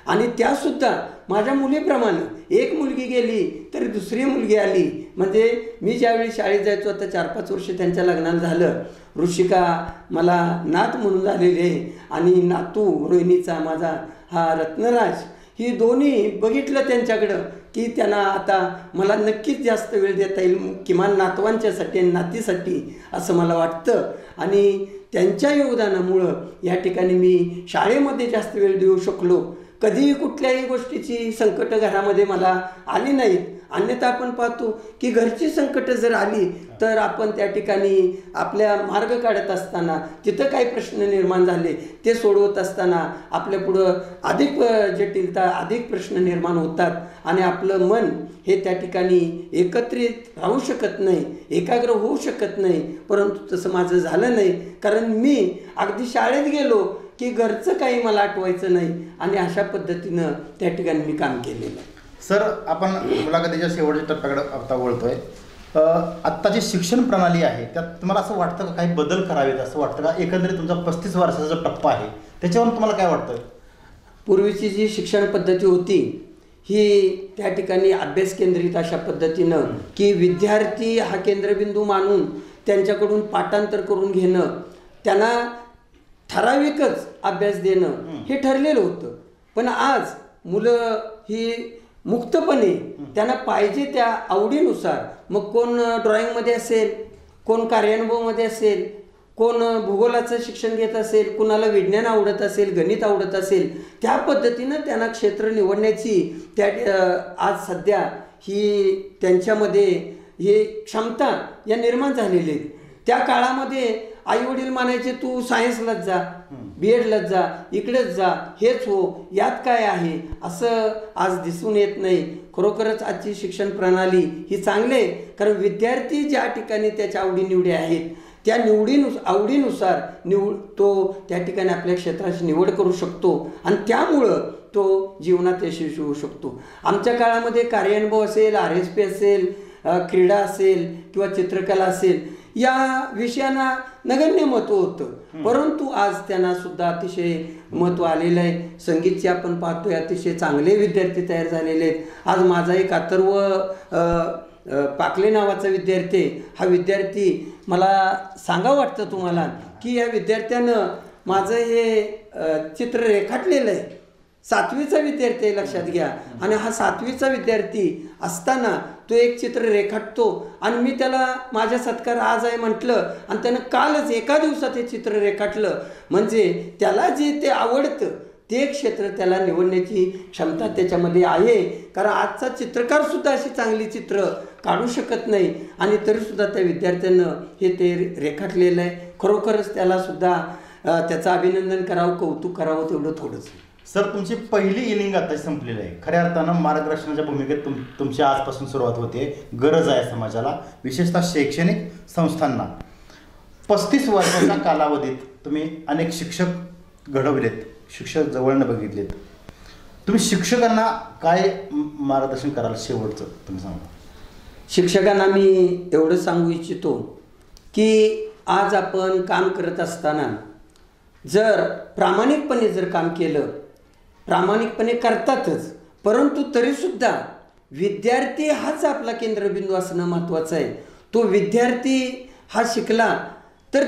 आणि त्यासुद्धा माझ्या मुलीप्रमाणे एक मुलगी गेली तरी दुसरी मुलगी आली. म्हणजे मी ज्यावेळी शाळेत जायचो, आता 4-5 वर्ष त्यांच्या लग्नाला झालं, ऋषिका मला नात म्हणून झालेली आहे आणि नातू रोहिणीचा माझा हा रत्नराज, ही दोन्ही बघितलं त्यांच्याकडं की त्यांना आता मला नक्कीच जास्त वेळ देता येईल, किमान नातवांच्यासाठी आणि नातीसाठी असं मला वाटतं. आणि त्यांच्या योगदानामुळं या ठिकाणी मी शाळेमध्ये जास्त वेळ देऊ शकलो. कधीही कुठल्याही गोष्टीची संकट घरामध्ये मला आली नाहीत अन्यथा आपण पाहतो की घरची संकट जर आली तर आपण त्या ठिकाणी आपल्या मार्ग काढत असताना तिथं काही प्रश्न निर्माण झाले ते सोडवत असताना आपल्या पुढं अधिक जटिलता अधिक प्रश्न निर्माण होतात आणि आपलं मन हे त्या ठिकाणी एकत्रित राहू शकत नाही, एकाग्र होऊ शकत नाही. परंतु तसं माझं झालं नाही, कारण मी अगदी शाळेत गेलो की घरचं काही मला आठवायचं नाही आणि अशा पद्धतीनं त्या ठिकाणी मी काम केलेलं आहे. सर, आपण मुलाखतीच्या शेवटच्या टप्प्याकडे आता वळतोय. आत्ताची शिक्षण प्रणाली आहे त्यात तुम्हाला असं वाटतं का काही बदल करावेत, असं वाटतं का? एकंदरीत तुमचा 35 वर्षाचा जो टप्पा आहे त्याच्यावर तुम्हाला काय वाटतं? पूर्वीची जी शिक्षण पद्धती होती ही त्या ठिकाणी अभ्यास केंद्रित अशा पद्धतीनं की विद्यार्थी हा केंद्रबिंदू मानून त्यांच्याकडून पाठांतर करून घेणं, त्यांना ठराविकच अभ्यास देणं हे ठरलेलं होतं. पण आज मुलं ही मुक्तपणे त्यांना पाहिजे त्या आवडीनुसार, मग कोण ड्रॉइंगमध्ये असेल, कोण कार्यानुभवमध्ये असेल, कोण भूगोलाचं शिक्षण घेत असेल, कुणाला विज्ञान आवडत असेल, गणित आवडत असेल, त्या पद्धतीनं त्यांना क्षेत्र निवडण्याची त्या आज सध्या ही त्यांच्यामध्ये हे क्षमता या निर्माण झालेली आहेत. त्या काळामध्ये आईवडील म्हणायचे तू सायन्सलाच जा, BEdलाच जा, इकडेच जा, हेच हो, यात काय आहे, असं आज दिसून येत नाही. खरोखरच आजची शिक्षण प्रणाली ही चांगली आहे, कारण विद्यार्थी ज्या ठिकाणी त्याच्या आवडीनिवडी आहेत त्या आवडीनुसार तो त्या ठिकाणी आपल्या क्षेत्राची निवड करू शकतो आणि त्यामुळं तो जीवनात यशस्वी होऊ शकतो. आमच्या काळामध्ये कार्यानुभव असेल, RSP असेल, क्रीडा असेल किंवा चित्रकला असेल, या विषयांना नगण्य महत्त्व होतं. परंतु आज त्यांना सुद्धा अतिशय महत्त्व आलेलं आहे. संगीतचे आपण पाहतोय अतिशय चांगले विद्यार्थी तयार झालेले आहेत. आज माझा एक अथर्व पाकले नावाचा विद्यार्थी, हा विद्यार्थी मला सांगावं वाटतं तुम्हाला की या विद्यार्थ्यानं माझं हे चित्र रेखाटलेलं आहे. 7वीचा विद्यार्थी आहे, लक्षात घ्या. आणि हा 7वीचा विद्यार्थी असताना तो एक चित्र रेखाटतो आणि मी त्याला माझ्या सत्कार आज आहे म्हटलं आणि त्यानं कालच एका दिवसात हे चित्र रेखाटलं. म्हणजे त्याला जे ते आवडतं ते क्षेत्र त्याला निवडण्याची क्षमता त्याच्यामध्ये आहे. कारण आजचा चित्रकार सुद्धा अशी चांगली चित्र काढू शकत नाही आणि तरीसुद्धा त्या विद्यार्थ्यानं हे ते रेखाटलेलं आहे. खरोखरच त्याला सुद्धा त्याचं अभिनंदन करावं, कौतुक करावं, तेवढं थोडंच. सर, तुमची पहिली इनिंग आता संपलेली आहे. खऱ्या अर्थानं मार्गदर्शनाच्या भूमिकेत तुमची आजपासून सुरुवात होते. गरज आहे समाजाला, विशेषतः शैक्षणिक संस्थांना. 35 वर्षाच्या कालावधीत तुम्ही अनेक शिक्षक घडवलेत, शिक्षक जवळनं बघितलेत. तुम्ही शिक्षकांना काय मार्गदर्शन कराल शेवटचं तुम्ही सांगा? शिक्षकांना मी एवढं सांगू इच्छितो की आज आपण काम करत असताना जर प्रामाणिकपणे जर काम केलं, प्रामाणिकपणे करतातच, परंतु तरीसुद्धा विद्यार्थी हाच आपला केंद्रबिंदू असणं महत्त्वाचं आहे. तो विद्यार्थी हा शिकला तर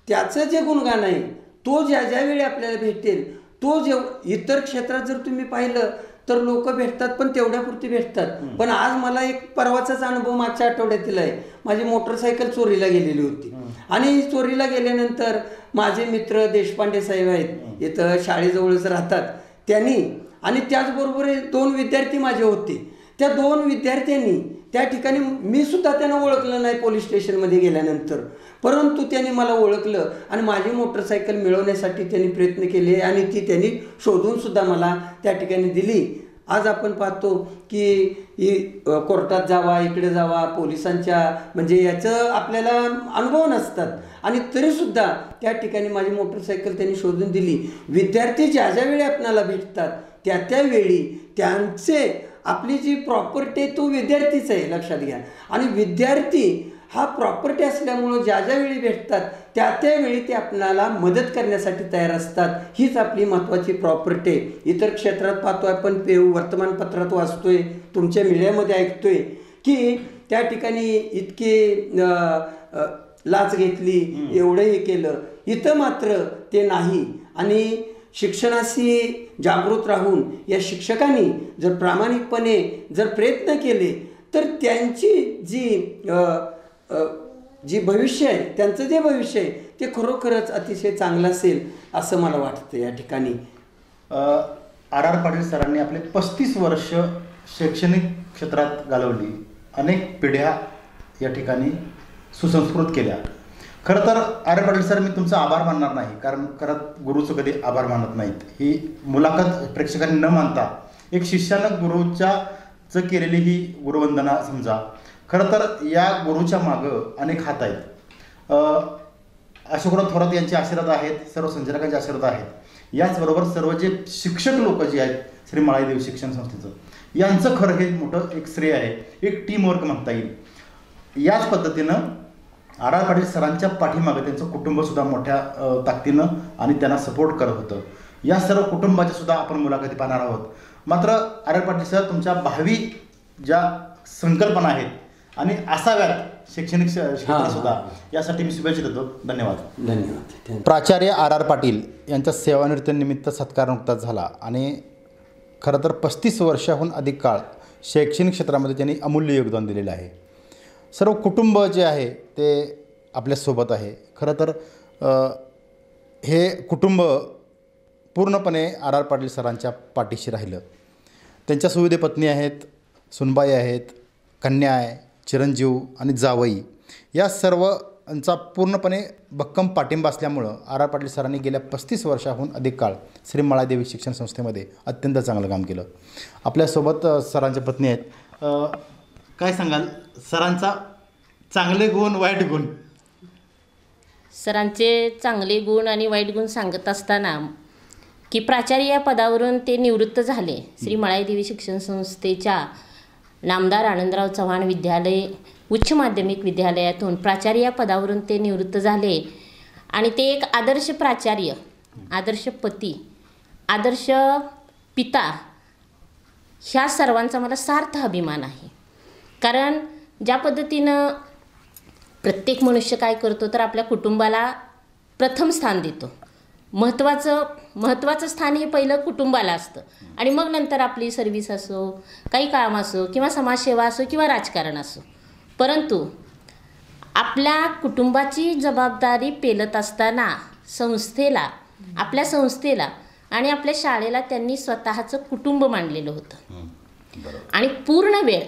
त्याचं जे गुणगान आहे तो ज्या वेळी आपल्याला भेटेल, तो इतर क्षेत्रात जर तुम्ही पाहिलं तर लोक भेटतात पण तेवढ्यापुरती भेटतात. पण आज मला एक परवाचाच अनुभव मागच्या आठवड्यातील आहे. माझी मोटरसायकल चोरीला गेलेली होती आणि चोरीला गेल्यानंतर माझे मित्र देशपांडे साहेब आहेत, इथं शाळेजवळच राहतात, त्यांनी आणि त्याचबरोबर 2 विद्यार्थी माझे होते. त्या 2 विद्यार्थ्यांनी त्या ठिकाणी मी सुद्धा त्यांना ओळखलं नाही पोलीस स्टेशनमध्ये गेल्यानंतर, परंतु त्यांनी मला ओळखलं आणि माझी मोटरसायकल मिळवण्यासाठी त्यांनी प्रयत्न केले आणि ती त्यांनी शोधून सुद्धा मला त्या ठिकाणी दिली. आज आपण पाहतो की कोर्टात जावा, इकडे जावा, पोलिसांच्या म्हणजे याचं आपल्याला अनुभव नसतात आणि तरीसुद्धा त्या ठिकाणी माझी मोटरसायकल त्यांनी शोधून दिली. विद्यार्थी ज्या वेळी आपल्याला भेटतात त्यावेळी त्यांचे आपली जी प्रॉपर्टी तो विद्यार्थीच आहे, लक्षात घ्या. आणि विद्यार्थी हा प्रॉपर्टी असल्यामुळं ज्या वेळी भेटतात त्यावेळी ते आपल्याला मदत करण्यासाठी तयार असतात. हीच आपली महत्त्वाची प्रॉपर्टी. इतर क्षेत्रात पाहतोय आपण, वर्तमानपत्रात वाचतोय, तुमच्या मीडियामध्ये ऐकतोय की त्या ठिकाणी इतकी लाच घेतली, एवढं हे केलं. इथं मात्र ते नाही. आणि शिक्षणाशी जागृत राहून या शिक्षकांनी जर प्रामाणिकपणे जर प्रयत्न केले तर त्यांची जी भविष्य आहे, त्यांचं जे भविष्य आहे ते खरोखरच अतिशय चांगलं असेल असं मला वाटतं. या ठिकाणी RR पाटील सरांनी आपले 35 वर्ष शैक्षणिक क्षेत्रात घालवली, अनेक पिढ्या या ठिकाणी सुसंस्कृत केल्या. खरं तर आर्य पाटील सर, मी तुमचा आभार मानणार नाही, कारण खरंच गुरुचं कधी आभार मानत नाहीत. ही मुलाखत प्रेक्षकांनी न मानता एक शिष्यानं गुरुच्या केलेली ही गुरुवंदना समजा. खरं तर या गुरुच्या मागं अनेक हात आहेत. अशोकराव थोरात यांचे आशीर्वाद आहेत, सर्व संचालकांचे आशीर्वाद आहेत. याचबरोबर सर्व जे शिक्षक लोक जे आहेत श्री मळाईदेवी शिक्षण संस्थेचं, यांचं खरं हे मोठं एक श्रेय आहे, एक टीमवर्क म्हणता येईल. याच पद्धतीनं आर आर पाटील सरांच्या पाठीमागं त्यांचं कुटुंबसुद्धा मोठ्या ताकदीनं आणि त्यांना सपोर्ट करत होतं. या सर्व कुटुंबाच्या सुद्धा आपण मुलाखती पाहणार आहोत. मात्र आर आर पाटील सर, तुमच्या भावी ज्या संकल्पना आहेत आणि असाव्यात शैक्षणिक क्षेत्रातसुद्धा, यासाठी मी शुभेच्छा देतो. धन्यवाद. धन्यवाद. प्राचार्य आर आर पाटील यांच्या सेवानिवृत्तीनिमित्त सत्कार नुकताच झाला आणि खरं तर 35 वर्षाहून अधिक काळ शैक्षणिक क्षेत्रामध्ये त्यांनी अमूल्य योगदान दिलेलं आहे. सर्व कुटुंब जे आहे ते आपल्यासोबत आहे. खरं तर हे कुटुंब पूर्णपणे आर आर पाटील सरांच्या पाठीशी राहिलं. त्यांच्या सुविधे पत्नी आहेत, सुनबाई आहेत, कन्या आहे, चिरंजीव आणि जावई, या सर्वांचा पूर्णपणे भक्कम पाठिंबा असल्यामुळं आर आर पाटील सरांनी गेल्या 35 वर्षाहून अधिक काळ श्री मळाईदेवी शिक्षण संस्थेमध्ये अत्यंत चांगलं काम केलं. आपल्यासोबत सरांच्या पत्नी आहेत. काय सांगाल सरांचा चांगले गुण, वाईट गुण? सरांचे चांगले गुण आणि वाईट गुण सांगत असताना की प्राचार्य या पदावरून ते निवृत्त झाले. श्री मळाईदेवी शिक्षण संस्थेच्या नामदार आनंदराव चव्हाण विद्यालय उच्च माध्यमिक विद्यालयातून प्राचार्य या पदावरून ते निवृत्त झाले आणि ते एक आदर्श प्राचार्य, आदर्श पती, आदर्श पिता, ह्या सर्वांचा मला सार्थ अभिमान आहे. कारण ज्या पद्धतीनं प्रत्येक मनुष्य काय करतो तर आपल्या कुटुंबाला प्रथम स्थान देतो. महत्त्वाचं स्थान हे पहिलं कुटुंबाला असतं आणि मग नंतर आपली सर्व्हिस असो, काही काम असो किंवा समाजसेवा असो किंवा राजकारण असो. परंतु आपल्या कुटुंबाची जबाबदारी पेलत असताना संस्थेला, आपल्या संस्थेला आणि आपल्या शाळेला त्यांनी स्वतःचं कुटुंब मानलेलं होतं आणि पूर्ण वेळ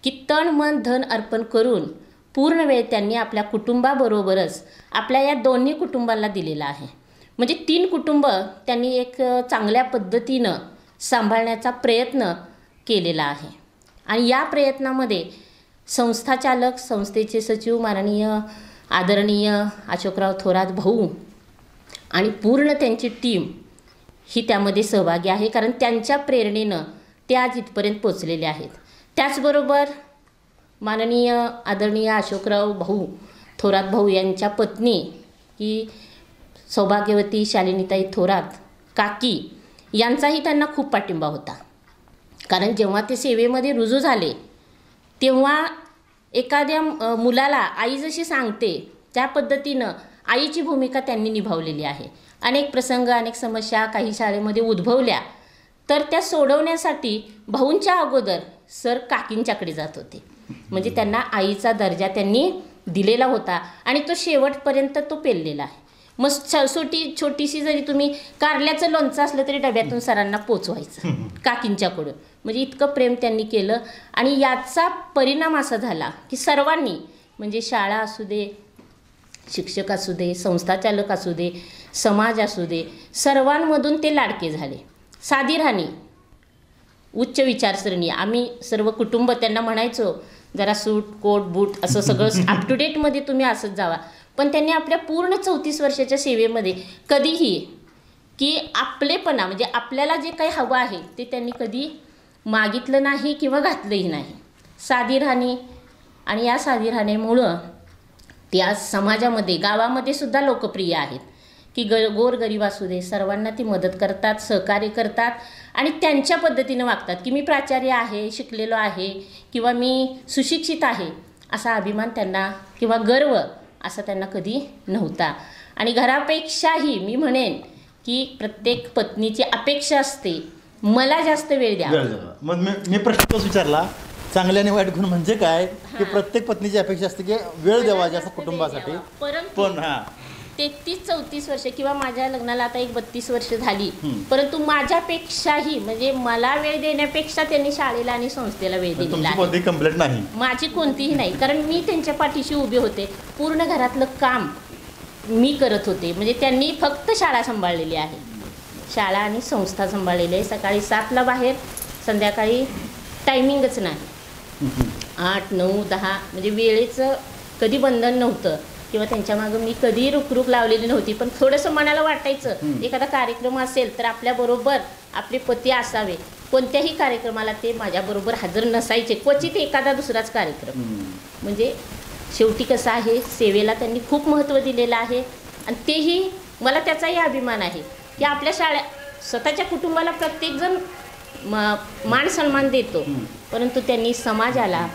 की तन मन धन अर्पण करून पूर्ण वेळ त्यांनी आपल्या कुटुंबाबरोबरच आपल्या या दोन्ही कुटुंबाला दिलेला आहे. म्हणजे 3 कुटुंब त्यांनी एक चांगल्या पद्धतीनं सांभाळण्याचा प्रयत्न केलेला आहे आणि या प्रयत्नामध्ये संस्थाचालक, संस्थेचे सचिव माननीय आदरणीय अशोकराव थोरात भाऊ आणि पूर्ण त्यांची टीम ही त्यामध्ये सहभागी आहे. कारण त्यांच्या प्रेरणेनं ते आज इथपर्यंत पोचलेले आहेत. त्याचबरोबर माननीय आदरणीय अशोकराव भाऊ थोरात भाऊ यांच्या पत्नी की सौभाग्यवती शालिनीताई थोरात काकी यांचाही त्यांना खूप पाठिंबा होता. कारण जेव्हा ते सेवेमध्ये रुजू झाले तेव्हा एखाद्या मुलाला आई जशी सांगते त्या पद्धतीनं आईची भूमिका त्यांनी निभावलेली आहे. अनेक प्रसंग, अनेक समस्या काही शाळेमध्ये उद्भवल्या तर त्या सोडवण्यासाठी भाऊंच्या अगोदर सर काकींच्याकडे जात होते. म्हणजे त्यांना आईचा दर्जा त्यांनी दिलेला होता आणि तो शेवटपर्यंत तो पेललेला आहे. मग छोटीशी जरी तुम्ही कारल्याचं लोणचं असलं तरी डब्यातून सरांना पोचवायचं काकींच्याकडं. म्हणजे इतकं प्रेम त्यांनी केलं आणि याचा परिणाम असा झाला की सर्वांनी, म्हणजे शाळा असू दे, शिक्षक असू दे, संस्थाचालक असू दे, समाज असू दे, सर्वांमधून ते लाडके झाले. साधी राहणी, उच्च विचारसरणी, आम्ही सर्व कुटुंब त्यांना म्हणायचो जरा सूट कोट बूट असं सगळं अप टू डेटमध्ये तुम्ही असंच जावा. पण त्यांनी आपल्या पूर्ण 34 वर्षाच्या सेवेमध्ये कधीही की आपलेपणा, म्हणजे आपल्याला जे काही हवं आहे ते त्यांनी कधी मागितलं नाही किंवा घातलंही नाही. साधी राहणी आणि या साधी राहण्यामुळं ते आज समाजामध्ये, गावामध्ये सुद्धा लोकप्रिय आहेत की गोरगरीब असू दे सर्वांना ती मदत करतात, सहकार्य करतात आणि त्यांच्या पद्धतीनं वागतात की मी प्राचार्य आहे, शिकलेलो आहे किंवा मी सुशिक्षित आहे असा अभिमान त्यांना किंवा गर्व असा त्यांना कधी नव्हता. आणि घरापेक्षाही मी म्हणेन की प्रत्येक पत्नीची अपेक्षा असते मला जास्त वेळ द्या. मग मी प्रश्न तोच विचारला, चांगले आणि वाईट गुण म्हणजे काय? की प्रत्येक पत्नीची अपेक्षा असते की वेळ द्यावा जास्त कुटुंबासाठी. पण 33-34 वर्ष किंवा माझ्या लग्नाला आता एक 32 वर्ष झाली, परंतु माझ्यापेक्षाही म्हणजे मला वेळ देण्यापेक्षा त्यांनी शाळेला आणि संस्थेला वेळ दिलेला आहे. कंप्लेंट नाही माझी कोणतीही नाही, कारण मी त्यांच्या पाठीशी उभे होते. पूर्ण घरातलं काम मी करत होते. म्हणजे त्यांनी फक्त शाळा सांभाळलेली आहे, शाळा आणि संस्था सांभाळलेली आहे. सकाळी 7ला बाहेर, संध्याकाळी टायमिंगच नाही, 8, 9, 10 म्हणजे वेळेचं कधी बंधन नव्हतं किंवा त्यांच्या मागं मी कधी रुखरुख लावलेली नव्हती. पण थोडंसं मनाला वाटायचं एखादा कार्यक्रम असेल तर आपल्याबरोबर आपले पती असावे. कोणत्याही कार्यक्रमाला ते माझ्याबरोबर हजर नसायचे, क्वचित एखादा दुसराच कार्यक्रम. म्हणजे शेवटी कसं आहे, सेवेला त्यांनी खूप महत्त्व दिलेलं आहे आणि तेही मला त्याचाही अभिमान आहे की आपल्या स्वतःच्या कुटुंबाला प्रत्येकजण मान सन्मान देतो, परंतु त्यांनी समाजाला,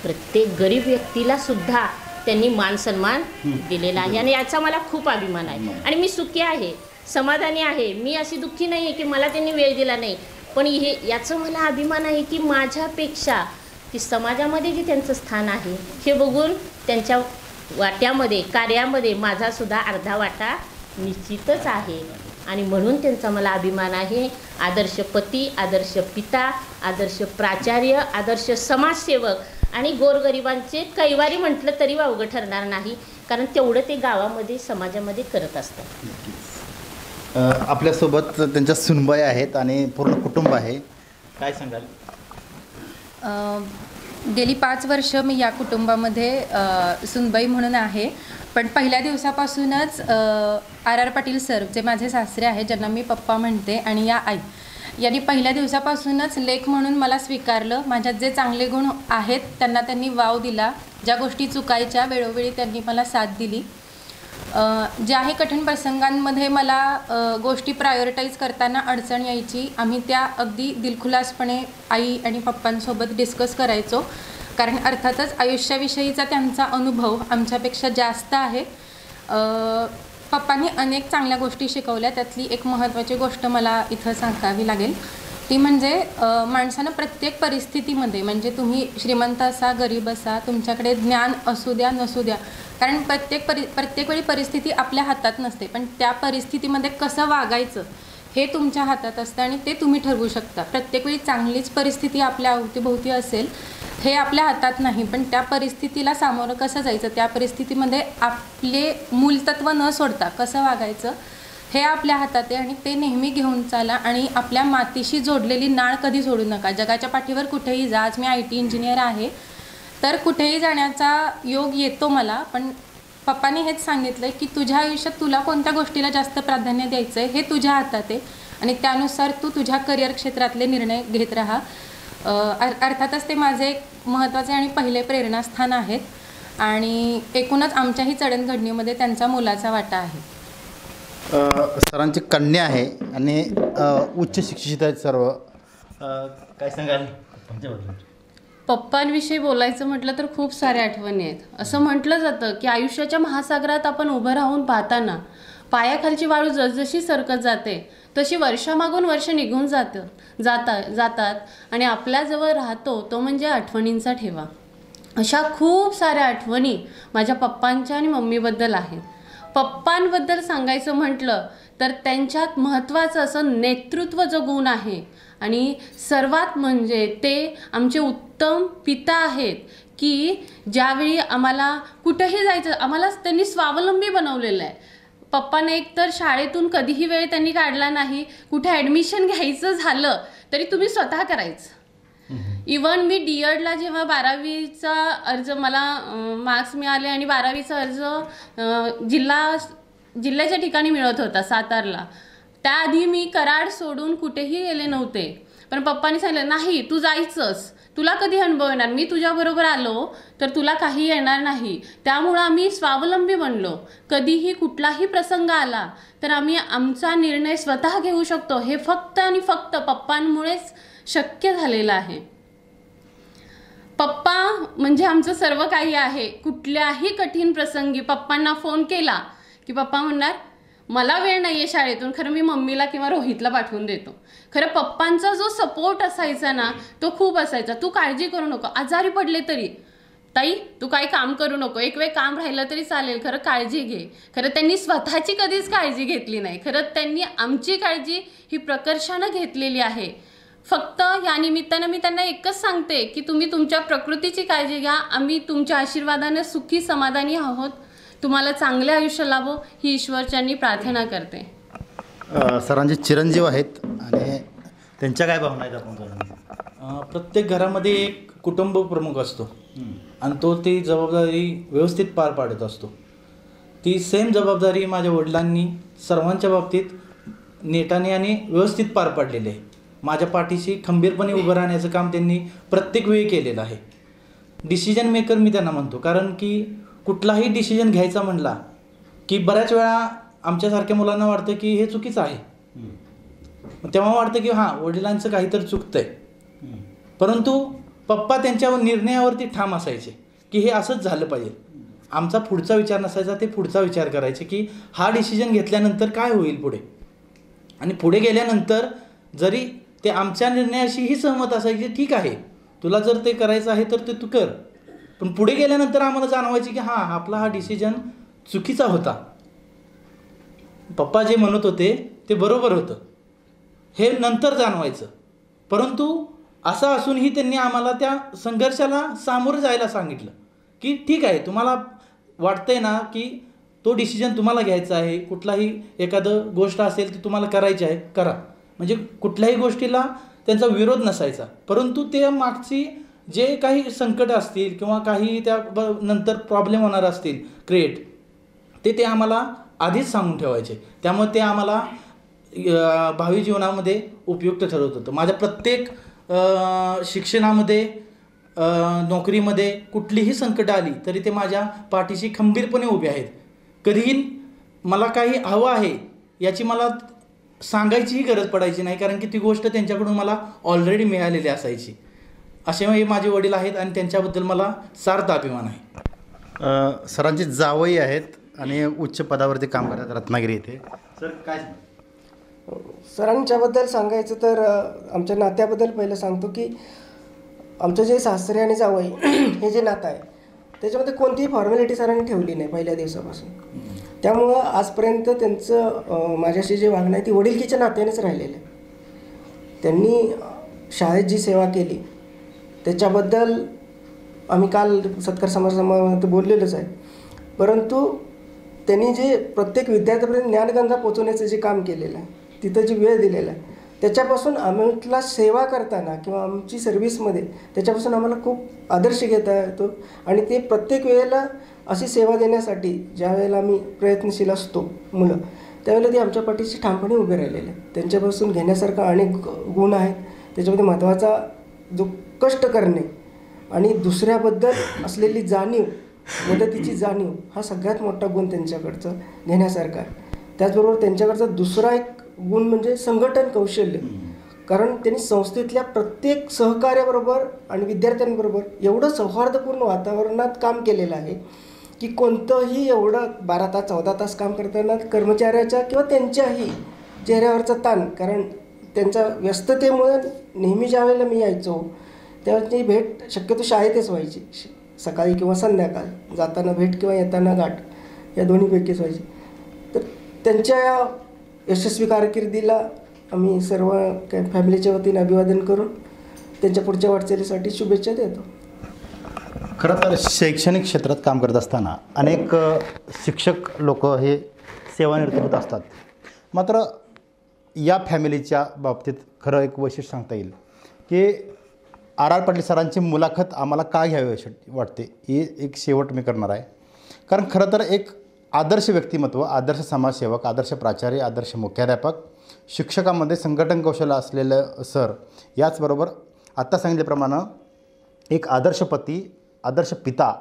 प्रत्येक गरीब व्यक्तीला सुद्धा त्यांनी मान सन्मान दिलेला आहे आणि याचा मला खूप अभिमान आहे. आणि मी सुखी आहे, समाधानी आहे. मी अशी दुःखी नाही आहे की मला त्यांनी वेळ दिला नाही, पण याचं मला अभिमान आहे की माझ्यापेक्षा की समाजामध्ये जे त्यांचं स्थान आहे हे बघून त्यांच्या वाट्यामध्ये, कार्यामध्ये माझासुद्धा अर्धा वाटा निश्चितच आहे. आणि म्हणून त्यांचा मला अभिमान आहे. आदर्श पती, आदर्श पिता, आदर्श प्राचार्य, आदर्श समाजसेवक आणि गोरगरिबांचे कैवारी म्हटलं तरी वावगं ठरणार नाही, कारण तेवढं ते गावामध्ये, समाजामध्ये करत असतात. आपल्यासोबत त्यांच्या सुनबाई आहेत आणि पूर्ण कुटुंब आहे. काय सांगाल? गेली 5 वर्ष मी या कुटुंबामध्ये सुनबाई म्हणून आहे. पण पहिल्या दिवसापासूनच RR पाटील सर, जे माझे सासरे आहेत, ज्यांना मी पप्पा म्हणते, आणि या आई यांनी पहिल्या दिवसापासूनच लेख म्हणून मला स्वीकारलं. माझ्यात जे चांगले गुण आहेत त्यांना त्यांनी वाव दिला. ज्या गोष्टी चुकायच्या वेळोवेळी त्यांनी मला साथ दिली. ज्याही कठीण प्रसंगांमध्ये मला गोष्टी प्रायोरिटाईज करताना अडचण यायची, आम्ही त्या अगदी दिलखुलासपणे आई आणि पप्पांसोबत डिस्कस करायचो, कारण अर्थातच आयुष्याविषयीचा त्यांचा अनुभव आमच्यापेक्षा जास्त आहे. पप्पांनी अनेक चांगल्या गोष्टी शिकवल्या. त्यातली एक महत्त्वाची गोष्ट मला इथं सांगावी लागेल, ती म्हणजे माणसानं प्रत्येक परिस्थितीमध्ये, म्हणजे तुम्ही श्रीमंत असा, गरीब असा, तुमच्याकडे ज्ञान असू द्या नसू द्या, कारण प्रत्येक वेळी परिस्थिती आपल्या हातात नसते, पण त्या परिस्थितीमध्ये कसं वागायचं हे तुमच्या हातात असतं आणि ते तुम्ही ठरवू शकता. प्रत्येक वेळी चांगलीच परिस्थिती आपल्या अवतीभोवती असेल हे आपल्या हातात नाही, पण त्या परिस्थितीला सामोरं कसं जायचं, त्या परिस्थितीमध्ये आपले मूलतत्व न सोडता कसं वागायचं हे आपल्या हातात आहे. आणि ते नेहमी घेऊन चाला आणि आपल्या मातीशी जोडलेली नाळ कधी सोडू नका. जगाच्या पाठीवर कुठेही जा. आज मी IT इंजिनियर आहे, तर कुठेही जाण्याचा योग येतो मला, पण पप्पांनी हेच सांगितलं की तुझ्या आयुष्यात तुला कोणत्या गोष्टीला जास्त प्राधान्य द्यायचं आहे हे तुझ्या हातात आहे आणि त्यानुसार तू तुझ्या करिअर क्षेत्रातले निर्णय घेत राहा. अर्थातच ते माझे एक महत्त्वाचे आणि पहिले प्रेरणास्थान आहेत आणि एकूणच आमच्याही जडणघडणीमध्ये त्यांचा मोलाचा वाटा आहे. सरांची कन्या आहे आणि उच्च शिक्षित आहेत सर्व. काय सांगाल? पप्पांविषयी बोलायचं म्हटलं तर खूप साऱ्या आठवणी आहेत. असं म्हटलं जातं की आयुष्याच्या महासागरात आपण उभं राहून पाहताना पायाखालची वाळू जसजशी सरकत जाते तशी वर्षामागून वर्ष निघून जातात आणि आपल्याजवळ राहतो तो म्हणजे आठवणींचा ठेवा. अशा खूप साऱ्या आठवणी माझ्या पप्पांच्या आणि मम्मीबद्दल आहेत. पप्पांबद्दल सांगायचं म्हटलं तर त्यांच्यात महत्त्वाचं असं नेतृत्व जो गुण आहे आणि सर्वात म्हणजे ते आमचे उत्तम पिता आहेत की ज्यावेळी आम्हाला कुठेही जायचं आम्हाला त्यांनी स्वावलंबी बनवलेलं आहे. पप्पाने एकतर शाळेतून कधीही वेळ त्यांनी काढला नाही. कुठे ॲडमिशन घ्यायचं झालं तरी तुम्ही स्वतः करायचं. इवन मी DEDला जेव्हा 12वीचा अर्ज मला मार्क्स मिळाले आणि 12वीचा अर्ज जिल्ह्याच्या ठिकाणी मिळत होता सातारला, त्याआधी मी कराड सोडून कुठेही गेले नव्हते. पण पप्पांनी सांगितलं नाही तू जायचंच, तुला कधी अनुभव येणार, मी तुझ्याबरोबर आलो तर तुला काही येणार नाही. त्यामुळं आम्ही स्वावलंबी बनलो. कधीही कुठलाही प्रसंग आला तर आम्ही आमचा निर्णय स्वतः घेऊ शकतो. हे फक्त आणि फक्त पप्पांमुळेच शक्य झालेलं आहे. पप्पा म्हणजे आमचं सर्व काही आहे. कुठल्याही कठीण प्रसंगी पप्पांना फोन केला की पप्पा म्हणणार मला वेळ नाही आहे शाळेतून, खरं मी मम्मीला किंवा रोहितला पाठवून देतो. खरं पप्पांचा जो सपोर्ट असायचा ना तो खूप असायचा. तू काळजी करू नको, आजारी पडले तरी ताई तू काही काम करू नको, एक वेळ काम राहिलं तरी चालेल, खरं काळजी घे. खरं त्यांनी स्वतःची कधीच काळजी घेतली नाही. खरं त्यांनी आमची काळजी ही प्रकर्षानं घेतलेली आहे. फक्त या निमित्तानं मी त्यांना एकच सांगते की तुम्ही तुमच्या प्रकृतीची काळजी घ्या. आम्ही तुमच्या आशीर्वादाने सुखी समाधानी आहोत. तुम्हाला चांगले आयुष्य लाभो ही ईश्वरच्यांनी प्रार्थना करते. सरांचे चिरंजीव आहेत आणि त्यांच्या काय भावना आहेत आपण जाणून प्रत्येक घरामध्ये एक कुटुंब प्रमुख असतो आणि तो ती जबाबदारी व्यवस्थित पार पाडत असतो. ती सेम जबाबदारी माझ्या वडिलांनी सर्वांच्या बाबतीत नेटाने आणि व्यवस्थित पार पाडलेली आहे. माझ्या पाठीशी खंबीरपणे उभं राहण्याचं काम त्यांनी प्रत्येक वेळी केलेलं आहे. डिसिजन मेकर मी त्यांना म्हणतो, कारण की कुठलाही डिसिजन घ्यायचा म्हणला की बऱ्याच वेळा आमच्यासारख्या मुलांना वाटतं की हे चुकीचं आहे. तेव्हा वाटतं की हां वडिलांचं काहीतरी चुकतं आहे, परंतु पप्पा त्यांच्या निर्णयावरती ठाम असायचे की हे असंच झालं पाहिजे. आमचा पुढचा विचार नसायचा, ते पुढचा विचार करायचे की हा डिसिजन घेतल्यानंतर काय होईल पुढे. आणि पुढे गेल्यानंतर जरी ते आमच्या निर्णयाशीही सहमत असायचे, ठीक आहे तुला जर ते करायचं आहे तर ते तू कर, पण पुढे गेल्यानंतर आम्हाला जाणवायचे की हां आपला हा डिसिजन चुकीचा होता. पप्पा जे म्हणत होते ते बरोबर होतं हे नंतर जाणवायचं. परंतु असं असूनही त्यांनी आम्हाला त्या संघर्षाला सामोरं जायला सांगितलं की ठीक आहे तुम्हाला वाटतंय ना की तो डिसिजन तुम्हाला घ्यायचा आहे, कुठलाही एखादं गोष्ट असेल ती तुम्हाला करायची आहे करा. म्हणजे कुठल्याही गोष्टीला त्यांचा विरोध नसायचा, परंतु त्या मागची जे काही संकट असतील किंवा काही त्या नंतर प्रॉब्लेम होणार असतील क्रिएट, ते आम्हाला आधीच सांगून ठेवायचे. त्यामुळे ते आम्हाला भावी जीवनामध्ये उपयुक्त ठरत होतं. माझ्या प्रत्येक शिक्षणामध्ये नोकरीमध्ये कुठलीही संकट आली तरी ते माझ्या पाठीशी खंबीरपणे उभे आहेत. कधीही मला काही हवं आहे याची मला सांगायचीही गरज पडायची नाही, कारण की ती गोष्ट त्यांच्याकडून मला ऑलरेडी मिळालेली असायची. असे माझे वडील आहेत आणि त्यांच्याबद्दल मला सार्थ अभिमान आहे. सरांची जावई आहेत आणि उच्च पदावरती काम करतात रत्नागिरी येथे. सर काय सरांच्याबद्दल सांगायचं तर आमच्या नात्याबद्दल पहिलं सांगतो की आमचं जे सासरे आणि जावई हे जे नातं आहे त्याच्यामध्ये कोणतीही फॉर्मॅलिटी सरांनी ठेवली नाही पहिल्या दिवसापासून. त्यामुळं आजपर्यंत त्यांचं माझ्याशी जे वागणं आहे ती वडिलकीच्या नात्यानेच राहिलेलं आहे. त्यांनी शाळेत जी सेवा केली त्याच्याबद्दल आम्ही काल सत्कार समारंभात बोललेलोच आहे. परंतु त्यांनी जे प्रत्येक विद्यार्थ्यापर्यंत ज्ञानगंगा पोचवण्याचं जे काम केलेलं आहे, तिथं जी वेळ दिलेला आहे, त्याच्यापासून आम्हाला सेवा करताना किंवा आमची सर्व्हिसमध्ये त्याच्यापासून आम्हाला खूप आदर्श घेता येतो. आणि ते प्रत्येक वेळेला अशी सेवा देण्यासाठी ज्या वेळेला आम्ही प्रयत्नशील असतो मुलं, त्यावेळेला ते आमच्या पाठीशी ठामपणे उभे राहिलेले आहेत. त्यांच्यापासून घेण्यासारखा अनेक गुण आहेत. त्याच्यामध्ये महत्त्वाचा जो कष्ट करणे आणि दुसऱ्याबद्दल असलेली जाणीव, मदतीची जाणीव, हा सगळ्यात मोठा गुण त्यांच्याकडचं घेण्यासारखा आहे. त्याचबरोबर त्यांच्याकडचा दुसरा एक गुण म्हणजे संघटन कौशल्य. कारण त्यांनी संस्थेतल्या प्रत्येक सहकार्याबरोबर आणि विद्यार्थ्यांबरोबर एवढं सौहार्दपूर्ण वातावरणात काम केलेलं आहे की कोणतंही एवढं 12 तास 14 तास काम करताना कर्मचाऱ्याच्या किंवा त्यांच्याही चेहऱ्यावरचा ताण, कारण त्यांच्या व्यस्ततेमुळे नेहमी ज्या वेळेला मी यायचो त्यावेळेस ती भेट शक्यतो शाळेतच व्हायची, सकाळी किंवा संध्याकाळ, जाताना भेट किंवा येताना गाठ, या दोन्हीपैकीच व्हायची. तर त्यांच्या या यशस्वी कारकिर्दीला आम्ही सर्व फॅमिलीच्या वतीने अभिवादन करून त्यांच्या पुढच्या वाटचालीसाठी शुभेच्छा देतो. खरं तर शैक्षणिक क्षेत्रात काम करत असताना अनेक शिक्षक लोक हे सेवानिवृत्त होत असतात. मात्र या फॅमिलीच्या बाबतीत खरं एक वैशिष्ट्य सांगता येईल की आर पाटील सरांची मुलाखत आम्हाला का घ्यावी वाटते, ही एक शेवट मी करणार आहे. कारण खरं तर एक आदर्श व्यक्तिमत्व, आदर्श समाजसेवक, आदर्श प्राचार्य, आदर्श मुख्याध्यापक, शिक्षकामध्ये संघटन कौशल्य असलेलं सर, याचबरोबर आत्ता सांगितल्याप्रमाणे एक आदर्श पती, आदर्श पिता,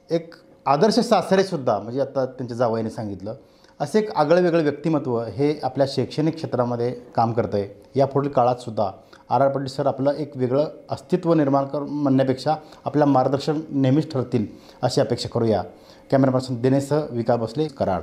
एक आदर्श सासरेसुद्धा, म्हणजे आता त्यांच्या जावयाने सांगितलं, असे एक आगळं वेगळं व्यक्तिमत्व हे आपल्या शैक्षणिक क्षेत्रामध्ये काम करतं आहे. यापुढील काळातसुद्धा आर पाटील सर आपलं एक वेगळं अस्तित्व निर्माण म्हणण्यापेक्षा आपलं मार्गदर्शन नेहमीच ठरतील अशी अपेक्षा करूया. कॅमेरा पर्सन दिनेश विका भोसले, कराड.